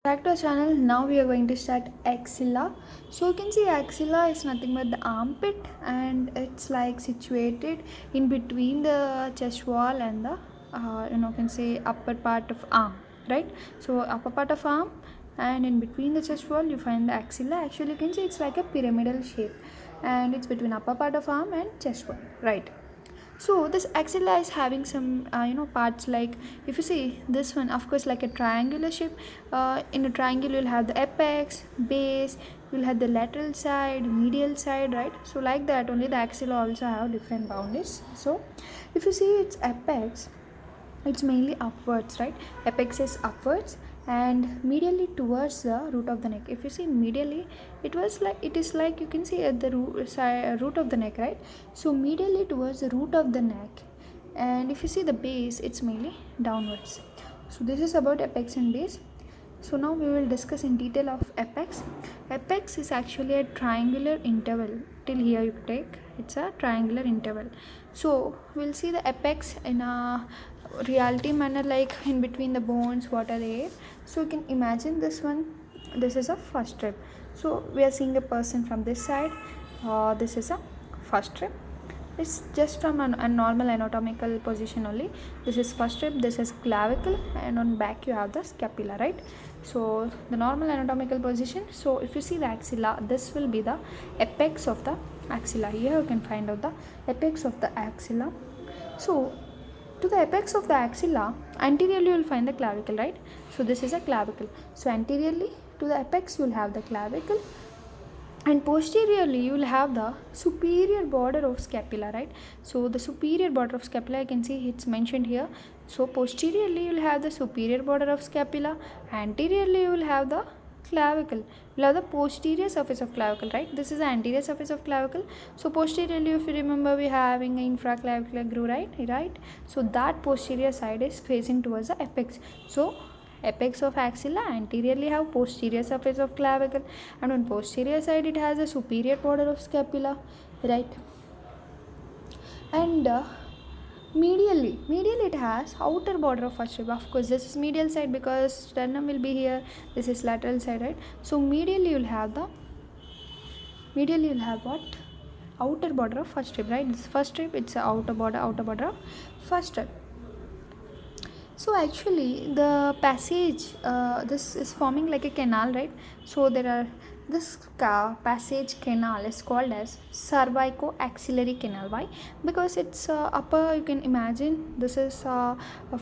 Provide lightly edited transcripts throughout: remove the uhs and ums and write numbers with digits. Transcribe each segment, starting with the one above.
Back to our channel. Now we are going to start axilla. So you can see axilla is nothing but the armpit, and it's like situated in between the chest wall and the can say upper part of arm, right? So upper part of arm, and in between the chest wall you find the axilla. Actually you can see it's like a pyramidal shape, and it's between upper part of arm and chest wall, right? So this axilla is having some parts, like if you see this one, of course, like a triangular shape. In a triangle you'll have the apex, base, you'll have the lateral side, medial side, right? So like that only the axilla also have different boundaries. So if you see its apex, it's mainly upwards, right? Apex is upwards and medially towards the root of the neck. If you see medially, it is like you can see at the root of the neck, right? So medially towards the root of the neck. And if you see the base, it's mainly downwards. So this is about apex and base. So now we will discuss in detail of apex. Apex is actually a triangular interval. Till here you take, it's a triangular interval. So we'll see the apex in a reality manner, like in between the bones, what are there. So you can imagine this one. This is a first rib. So we are seeing a person from this side. This is a first rib. It's just from a normal anatomical position only. This is first rib, this is clavicle, and on back you have the scapula, right? So the normal anatomical position. So if you see the axilla, this will be the apex of the axilla. Here you can find out the apex of the axilla. So to the apex of the axilla, anteriorly you will find the clavicle, right? So this is a clavicle. So anteriorly to the apex you will have the clavicle, and posteriorly you will have the superior border of scapula, right? So the superior border of scapula, I can see it's mentioned here. So posteriorly you will have the superior border of scapula, anteriorly you will have the clavicle. You will have the posterior surface of clavicle, right? This is the anterior surface of clavicle. So posteriorly, if you remember, we are having an infraclavicular groove, right? So that posterior side is facing towards the apex. So apex of axilla anteriorly have posterior surface of clavicle, and on posterior side it has a superior border of scapula, right? And medially it has outer border of first rib. Of course this is medial side because sternum will be here, this is lateral side, right? So medially you'll have what, outer border of first rib, right? This first rib, it's a outer border of first rib. So actually the passage, this is forming like a canal, right? So there are this passage canal is called as cervico-axillary canal. Why? Because it's upper, you can imagine this is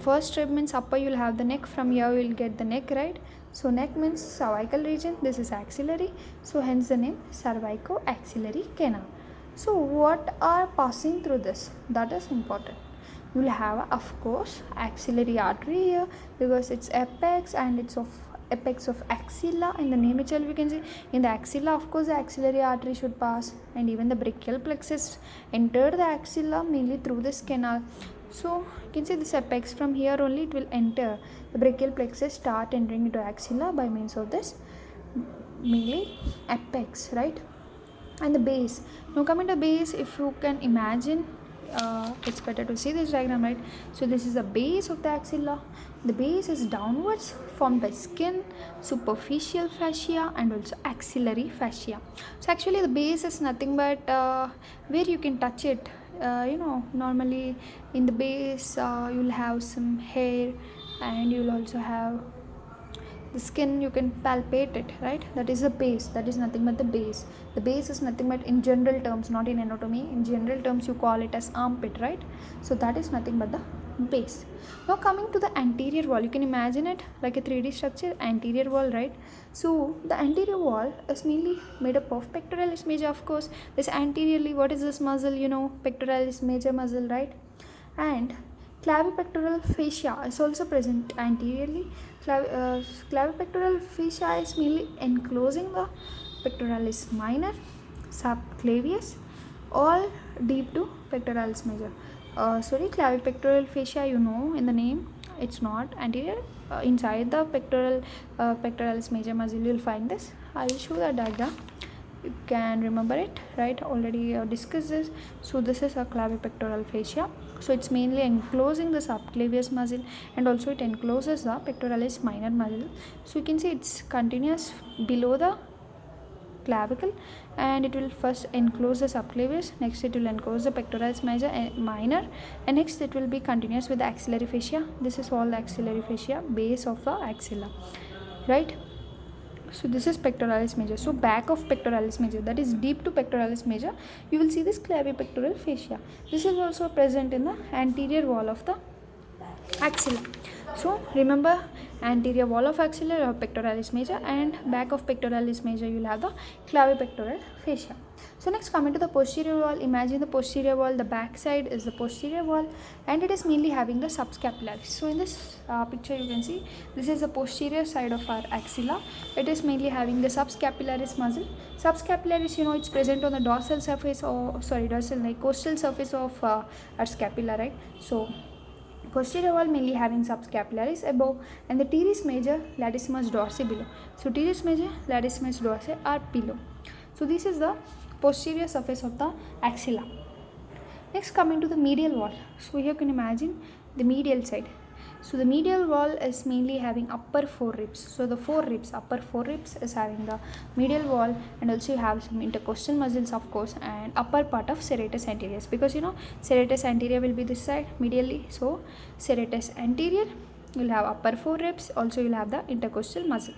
first rib means upper, you'll have the neck, from here you'll get the neck, right? So neck means cervical region, this is axillary, so hence the name cervico-axillary canal. So what are passing through this, that is important. You will have, of course, axillary artery here because it's apex and it's of apex of axilla. In the name itself you can see in the axilla, of course, the axillary artery should pass, and even the brachial plexus enter the axilla mainly through this canal. So you can see this apex, from here only it will enter the brachial plexus, start entering into axilla by means of this mainly apex, right? And the base, now coming to base, if you can imagine, it's better to see this diagram, right? So this is the base of the axilla. The base is downwards formed by skin, superficial fascia, and also axillary fascia. So actually the base is nothing but where you can touch it. Normally in the base you'll have some hair, and you'll also have the skin, you can palpate it, right? That is the base, that is nothing but the base. The base is nothing but, in general terms, not in anatomy, in general terms you call it as armpit, right? So that is nothing but the base. Now coming to the anterior wall, you can imagine it like a 3D structure, anterior wall, right? So the anterior wall is mainly made up of pectoralis major, of course. This anteriorly, what is this muscle? Pectoralis major muscle, right? And clavipectoral fascia is also present anteriorly. Clavipectoral fascia is mainly enclosing the pectoralis minor, subclavius, all deep to pectoralis major. Clavipectoral fascia, in the name, it's not anterior. Inside the pectoralis major muscle, you'll find this. I will show the diagram. You can remember it, right? Already discussed this. So this is a clavipectoral fascia. So it's mainly enclosing the subclavius muscle, and also it encloses the pectoralis minor muscle. So you can see it's continuous below the clavicle, and it will first enclose the subclavius, next it will enclose the pectoralis major and minor, and next it will be continuous with the axillary fascia. This is all the axillary fascia, base of the axilla, right? So this is pectoralis major. So back of pectoralis major, that is deep to pectoralis major, you will see this clavipectoral fascia. This is also present in the anterior wall of the axilla. So remember, anterior wall of axilla you have pectoralis major, and back of pectoralis major you will have the clavipectoral fascia. So next, coming to the posterior wall, imagine the posterior wall, the back side is the posterior wall, and it is mainly having the subscapularis. So in this picture you can see this is the posterior side of our axilla. It is mainly having the subscapularis muscle. Subscapularis, you know, it's present on the dorsal surface, or dorsal, like costal surface of our scapula, right? So posterior wall mainly having subscapularis above, and the teres major, latissimus dorsi below. So teres major, latissimus dorsi are below. So this is the posterior surface of the axilla. Next, coming to the medial wall. So here you can imagine the medial side. So the medial wall is mainly having upper four ribs. So the upper four ribs is having the medial wall, and also you have some intercostal muscles, of course, and upper part of serratus anterior, because you know serratus anterior will be this side medially. So serratus anterior will have upper four ribs, also you will have the intercostal muscle.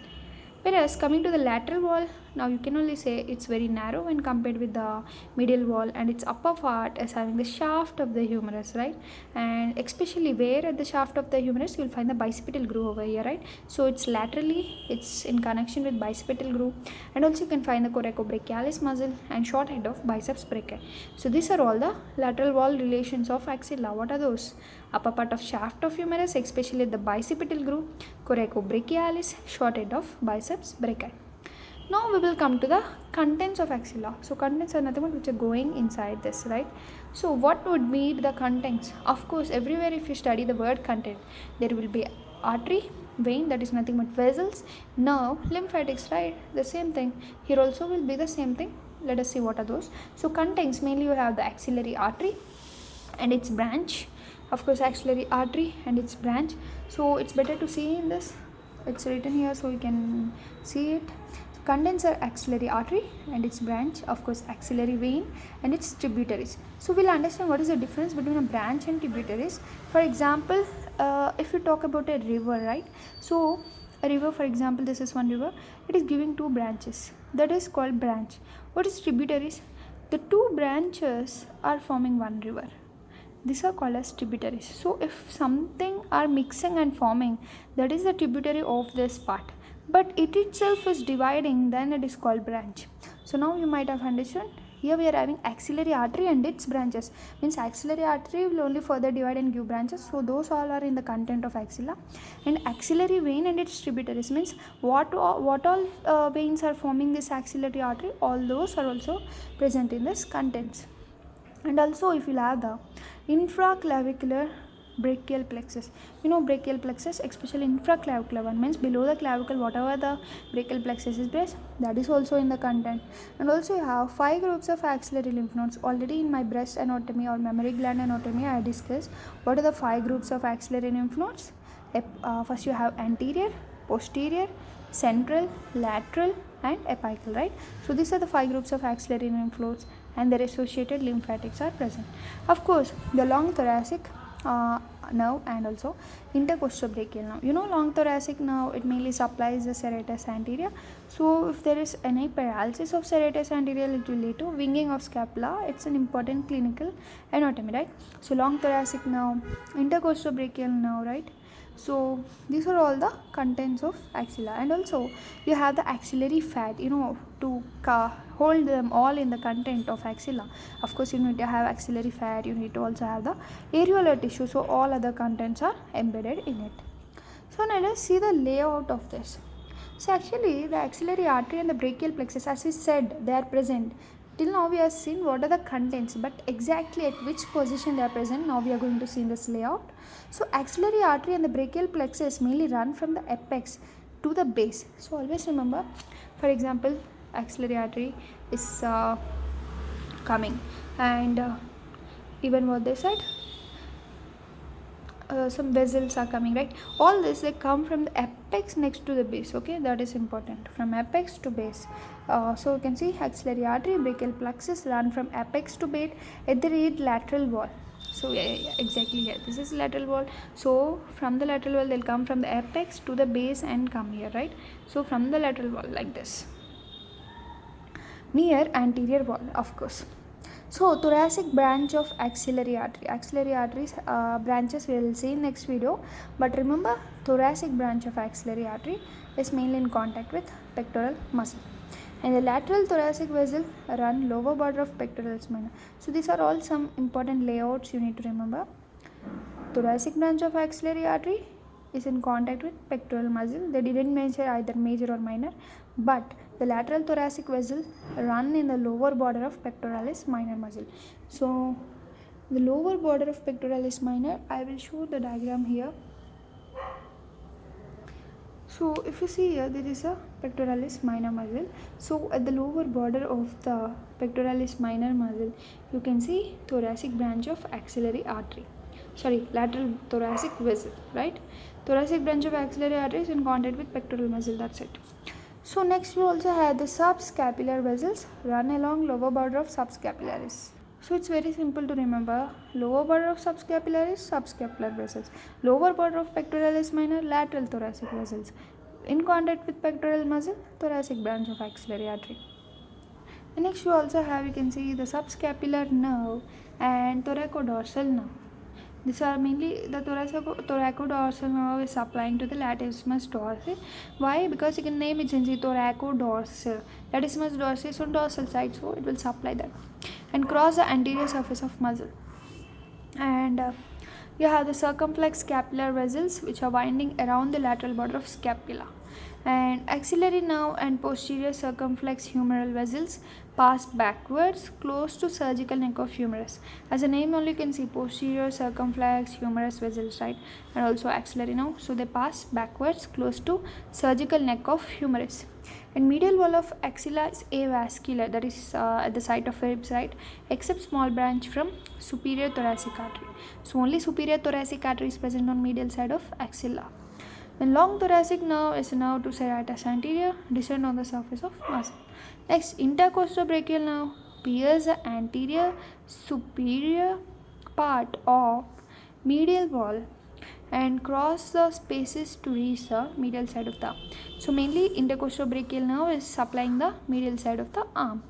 Whereas coming to the lateral wall, now you can only say it's very narrow when compared with the medial wall, and its upper part is having the shaft of the humerus, right? And especially where at the shaft of the humerus you will find the bicipital groove over here, right? So it's laterally, it's in connection with bicipital groove, and also you can find the coracobrachialis muscle and short head of biceps brachii. So these are all the lateral wall relations of axilla. What are those? Upper part of shaft of humerus, especially the bicipital groove, coracobrachialis, short head of biceps brachii. Now we will come to the contents of axilla. So contents are nothing but which are going inside this, right? So what would be the contents? Of course, everywhere if you study the word content, there will be artery, vein, that is nothing but vessels, nerve, lymphatics, right? The same thing. Here also will be the same thing. Let us see what are those. So contents, mainly you have the axillary artery and its branch. Of course, axillary artery and its branch. So it's better to see in this. It's written here so you can see it. Contents are axillary artery and its branch, of course axillary vein and its tributaries. So we'll understand what is the difference between a branch and tributaries. For example, if you talk about a river, right? So a river, for example, this is one river, it is giving two branches, that is called branch. What is tributaries? The two branches are forming one river. These are called as tributaries. So if something are mixing and forming, that is the tributary of this part, but it itself is dividing, then it is called branch. So now you might have understood. Here we are having axillary artery and its branches. Means axillary artery will only further divide and give branches. So those all are in the content of axilla. And axillary vein and its tributaries means what all veins are forming this axillary artery. All those are also present in this contents. And also if you have the infraclavicular brachial plexus, you know brachial plexus, especially infraclavicular one, means below the clavicle whatever the brachial plexus is placed, that is also in the content. And also you have 5 groups of axillary lymph nodes. Already in my breast anatomy or mammary gland anatomy I discussed what are the 5 groups of axillary lymph nodes. First you have anterior, posterior, central, lateral and apical, right? So these are the 5 groups of axillary lymph nodes, and their associated lymphatics are present. Of course, the long thoracic nerve and also intercostobrachial nerve. You know, long thoracic nerve, it mainly supplies the serratus anterior. So if there is any paralysis of serratus anterior, it will lead to winging of scapula. It's an important clinical anatomy, right? So long thoracic nerve, intercostobrachial nerve, right? So these are all the contents of axilla. And also you have the axillary fat, you know, to hold them all in the content of axilla. Of course, you need to have axillary fat, you need to also have the areolar tissue, so all other contents are embedded in it. So now let's see the layout of this. So actually the axillary artery and the brachial plexus, as we said, they are present. Till now we have seen what are the contents, but exactly at which position they are present, now we are going to see in this layout. So axillary artery and the brachial plexus mainly run from the apex to the base. So always remember, for example, axillary artery is coming, and even what they said, some vessels are coming, right? All this, they come from the apex next to the base. Okay, that is important, from apex to base. So you can see axillary artery, brachial plexus run from apex to base at the lateral wall. So yeah, exactly here, this is lateral wall. So from the lateral wall, they'll come from the apex to the base and come here, right? So from the lateral wall, like this, near anterior wall, of course. So thoracic branch of axillary artery. Axillary arteries branches we will see in next video. But remember, thoracic branch of axillary artery is mainly in contact with pectoral muscle. And the lateral thoracic vessel run lower border of pectoralis minor. So these are all some important layouts you need to remember. Thoracic branch of axillary artery is in contact with pectoral muscle. They didn't mention either major or minor, but the lateral thoracic vessel run in the lower border of pectoralis minor muscle. So the lower border of pectoralis minor, I will show the diagram here. So if you see here, there is a pectoralis minor muscle. So at the lower border of the pectoralis minor muscle, you can see thoracic branch of axillary artery. Sorry, lateral thoracic vessel, right? Thoracic branch of axillary artery is in contact with pectoral muscle, that's it. So next we also have the subscapular vessels run along lower border of subscapularis. So it's very simple to remember. Lower border of subscapularis, subscapular vessels. Lower border of pectoralis minor, lateral thoracic vessels. In contact with pectoral muscle, thoracic branch of axillary artery. And next you also have, you can see the subscapular nerve and thoracodorsal nerve. These are mainly the thoracodorsal nerve is supplying to the latissimus dorsi. Why? Because you can name it simply thoracodorsal. Latissimus dorsi is on dorsal side, so it will supply that and cross the anterior surface of muscle. And you have the circumflex scapular vessels which are winding around the lateral border of scapula. And axillary nerve and posterior circumflex humeral vessels pass backwards close to surgical neck of humerus. As a name only, you can see posterior circumflex humerus vessels, right? And also axillary nerve. So they pass backwards close to surgical neck of humerus. And medial wall of axilla is avascular, that is at the site of ribs, right? Except small branch from superior thoracic artery. So only superior thoracic artery is present on medial side of axilla. Then long thoracic nerve is a nerve to serratus anterior, descend on the surface of muscle. Next, intercostobrachial nerve pierce the anterior superior part of medial wall and cross the spaces to reach the medial side of the arm. So mainly intercostobrachial nerve is supplying the medial side of the arm.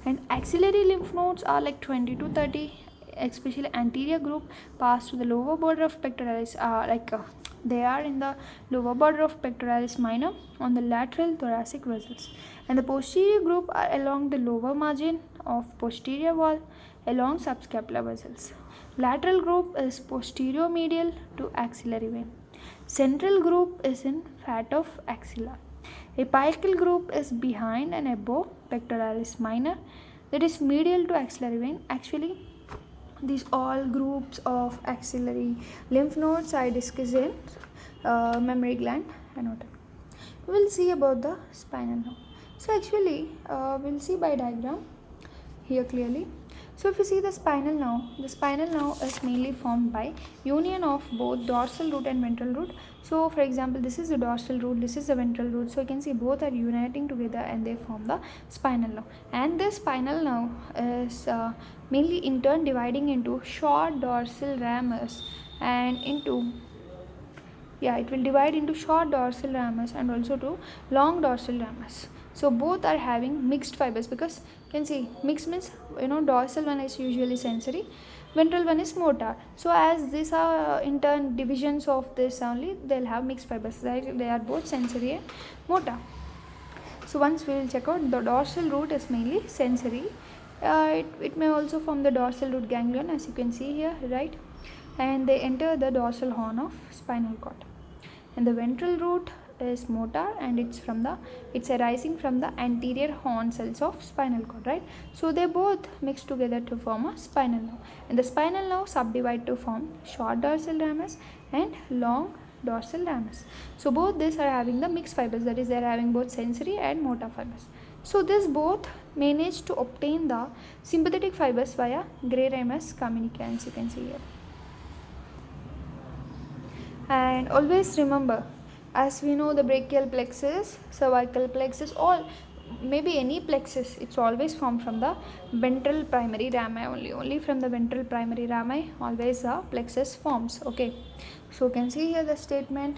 And axillary lymph nodes are like 20 to 30, especially anterior group pass to the lower border of pectoralis, they are in the lower border of pectoralis minor on the lateral thoracic vessels. And the posterior group are along the lower margin of posterior wall along subscapular vessels. Lateral group is posterior medial to axillary vein. Central group is in fat of axilla. Apical group is behind and above pectoralis minor, that is medial to axillary vein. Actually, these all groups of axillary lymph nodes I discussed in mammary gland anatomy. We will see about the spinal nerve. So actually, we'll see by diagram here clearly. So if you see the spinal nerve is mainly formed by union of both dorsal root and ventral root. So for example, this is the dorsal root, this is the ventral root. So you can see both are uniting together and they form the spinal nerve. And this spinal nerve is mainly in turn dividing into short dorsal ramus and into it will divide into short dorsal ramus and also to long dorsal ramus. So both are having mixed fibers, because you can see mixed means dorsal one is usually sensory, ventral one is motor. So as these are in turn divisions of this only, they'll have mixed fibers, right? They are both sensory and motor. So once we will check out, the dorsal root is mainly sensory. It may also form the dorsal root ganglion, as you can see here, right? And they enter the dorsal horn of spinal cord. And the ventral root is motor, and it's arising from the anterior horn cells of spinal cord, right? So they both mix together to form a spinal nerve, and the spinal nerve subdivide to form short dorsal ramus and long dorsal ramus. So both these are having the mixed fibers, that is they are having both sensory and motor fibers. So this both manage to obtain the sympathetic fibers via gray ramus communicans, you can see here. And always remember, as we know, the brachial plexus, cervical plexus, all, maybe any plexus, it's always formed from the ventral primary rami only from the ventral primary rami always the plexus forms. Okay, so you can see here the statement,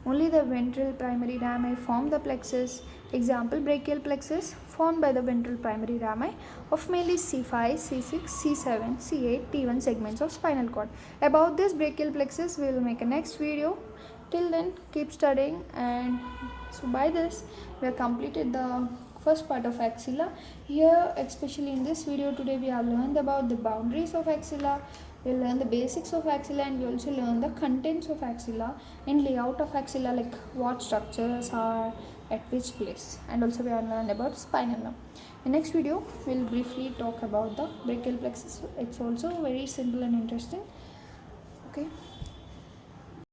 only the ventral primary rami form the plexus. Example, brachial plexus formed by the ventral primary rami of mainly C5, C6, C7, C8, T1 segments of spinal cord. About this brachial plexus we will make a next video. Till then, keep studying. And so by this we have completed the first part of axilla. Here, especially in this video today, we have learned about the boundaries of axilla, we learn the basics of axilla, and we also learn the contents of axilla and layout of axilla, like what structures are at which place, and also we have learned about spinal nerve. In next video we will briefly talk about the brachial plexus. It's also very simple and interesting. Okay.